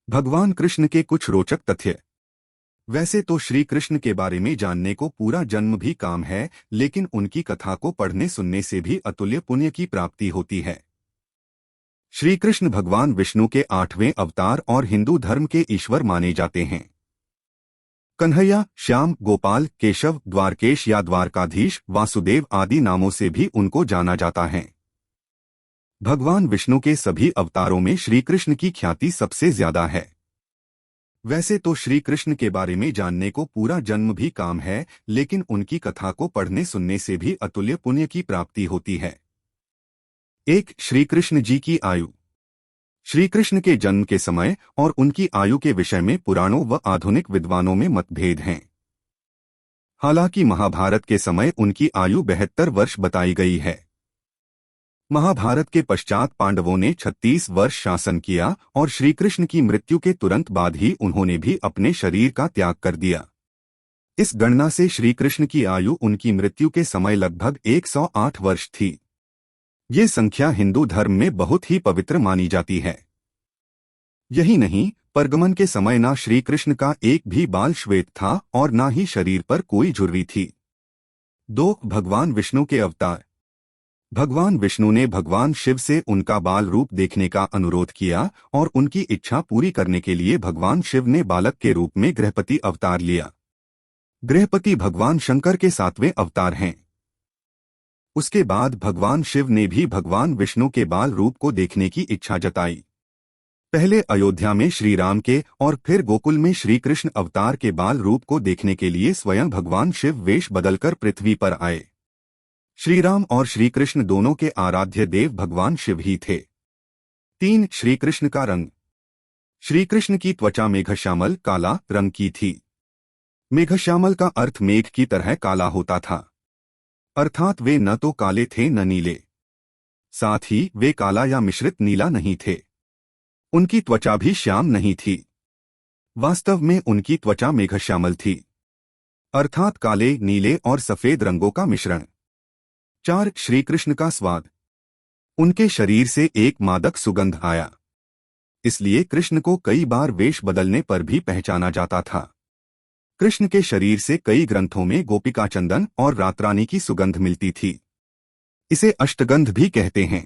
भगवान कृष्ण के कुछ रोचक तथ्य। वैसे तो श्री कृष्ण के बारे में जानने को पूरा जन्म भी काम है, लेकिन उनकी कथा को पढ़ने सुनने से भी अतुल्य पुण्य की प्राप्ति होती है। श्री कृष्ण भगवान विष्णु के 8वें अवतार और हिंदू धर्म के ईश्वर माने जाते हैं। कन्हैया, श्याम, गोपाल, केशव, द्वारकेश या द्वारकाधीश, वासुदेव आदि नामों से भी उनको जाना जाता है। भगवान विष्णु के सभी अवतारों में श्री कृष्ण की ख्याति सबसे ज्यादा है। वैसे तो श्री कृष्ण के बारे में जानने को पूरा जन्म भी काम है, लेकिन उनकी कथा को पढ़ने सुनने से भी अतुल्य पुण्य की प्राप्ति होती है। 1. श्री कृष्ण जी की आयु। श्री कृष्ण के जन्म के समय और उनकी आयु के विषय में पुराणों व आधुनिक विद्वानों में मतभेद हैं। हालांकि महाभारत के समय उनकी आयु 72 वर्ष बताई गई है। महाभारत के पश्चात पांडवों ने 36 वर्ष शासन किया और श्री कृष्ण की मृत्यु के तुरंत बाद ही उन्होंने भी अपने शरीर का त्याग कर दिया। इस गणना से श्री कृष्ण की आयु उनकी मृत्यु के समय लगभग 108 वर्ष थी। ये संख्या हिंदू धर्म में बहुत ही पवित्र मानी जाती है। यही नहीं, परगमन के समय ना श्री कृष्ण का एक भी बाल श्वेत था और ना ही शरीर पर कोई झुर्री थी। 2. भगवान विष्णु के अवतार। भगवान विष्णु ने भगवान शिव से उनका बाल रूप देखने का अनुरोध किया और उनकी इच्छा पूरी करने के लिए भगवान शिव ने बालक के रूप में गृहपति अवतार लिया। गृहपति भगवान शंकर के 7वें अवतार हैं। उसके बाद भगवान शिव ने भी भगवान विष्णु के बाल रूप को देखने की इच्छा जताई। पहले अयोध्या में श्री राम के और फिर गोकुल में श्री कृष्ण अवतार के बाल रूप को देखने के लिए स्वयं भगवान शिव वेश बदलकर पृथ्वी पर आए। श्री राम और श्री कृष्ण दोनों के आराध्य देव भगवान शिव ही थे। 3. श्री कृष्ण का रंग। श्री कृष्ण की त्वचा मेघश्यामल काला रंग की थी। मेघश्यामल का अर्थ मेघ की तरह काला होता था, अर्थात वे न तो काले थे न नीले। साथ ही वे काला या मिश्रित नीला नहीं थे। उनकी त्वचा भी श्याम नहीं थी। वास्तव में उनकी त्वचा मेघश्यामल थी, अर्थात काले, नीले और सफेद रंगों का मिश्रण। 4. श्री कृष्ण का स्वाद। उनके शरीर से एक मादक सुगंध आया, इसलिए कृष्ण को कई बार वेश बदलने पर भी पहचाना जाता था। कृष्ण के शरीर से कई ग्रंथों में गोपिका चंदन और रातरानी की सुगंध मिलती थी। इसे अष्टगंध भी कहते हैं।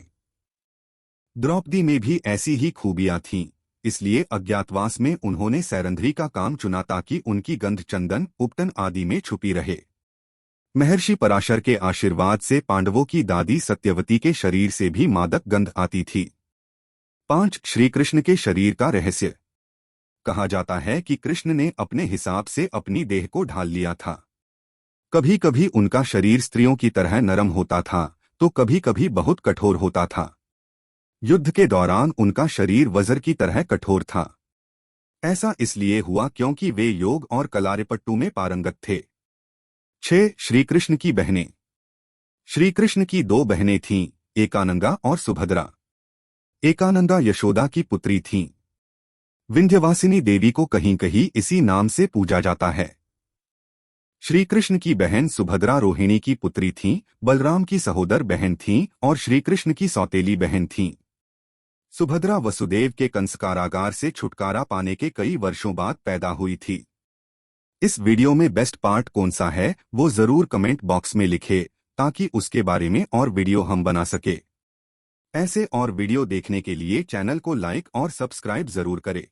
द्रौपदी में भी ऐसी ही खूबियां थीं, इसलिए अज्ञातवास में उन्होंने सैरंध्री का काम चुना ताकि उनकी गंध चंदन, उपटन आदि में छुपी रहे। महर्षि पराशर के आशीर्वाद से पांडवों की दादी सत्यवती के शरीर से भी मादक गंध आती थी। 5. श्री कृष्ण के शरीर का रहस्य। कहा जाता है कि कृष्ण ने अपने हिसाब से अपनी देह को ढाल लिया था। कभी कभी उनका शरीर स्त्रियों की तरह नरम होता था तो कभी कभी बहुत कठोर होता था। युद्ध के दौरान उनका शरीर वज्र की तरह कठोर था। ऐसा इसलिए हुआ क्योंकि वे योग और कलारिपट्टू में पारंगत थे। 6. श्री कृष्ण की बहनें। श्री कृष्ण की 2 बहनें थीं, एकानंगा और सुभद्रा। एकानंगा यशोदा की पुत्री थीं। विंध्यवासिनी देवी को कहीं कहीं इसी नाम से पूजा जाता है। श्री कृष्ण की बहन सुभद्रा रोहिणी की पुत्री थीं, बलराम की सहोदर बहन थीं और श्री कृष्ण की सौतेली बहन थीं। सुभद्रा वसुदेव के कंस कारागार से छुटकारा पाने के कई वर्षों बाद पैदा हुई थी। इस वीडियो में बेस्ट पार्ट कौन सा है वो जरूर कमेंट बॉक्स में लिखे ताकि उसके बारे में और वीडियो हम बना सके। ऐसे और वीडियो देखने के लिए चैनल को लाइक और सब्सक्राइब जरूर करें।